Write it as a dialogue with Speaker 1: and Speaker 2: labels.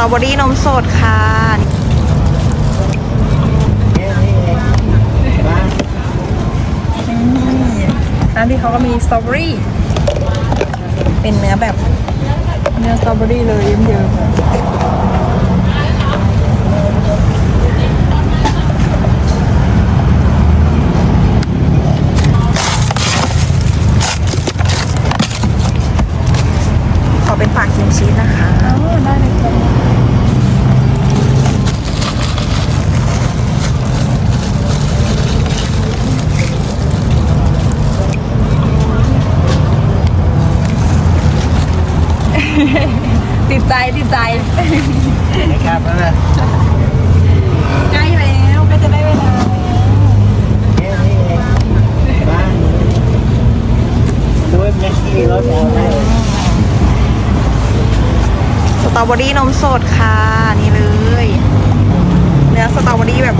Speaker 1: ตรอเบอรี่นมสดค่ะร้านที่เขาก็มีสตรอเบอรี่เป็นเนื้อแบบเนื้อสตรอเบอรี่เลยเยิ้มๆขอเป็นฝากครีมชีสนะคะได้เลยค่ะติดใจ
Speaker 2: นะครับนะ
Speaker 1: ใกล้แล้วก็จะได้เวลา
Speaker 2: บ้านด้วยแม็กซี่รถเอาได้
Speaker 1: สตรอเบอรี่นมสดค่ะนี่เลยเนื้อสตรอเบอรี่แบบ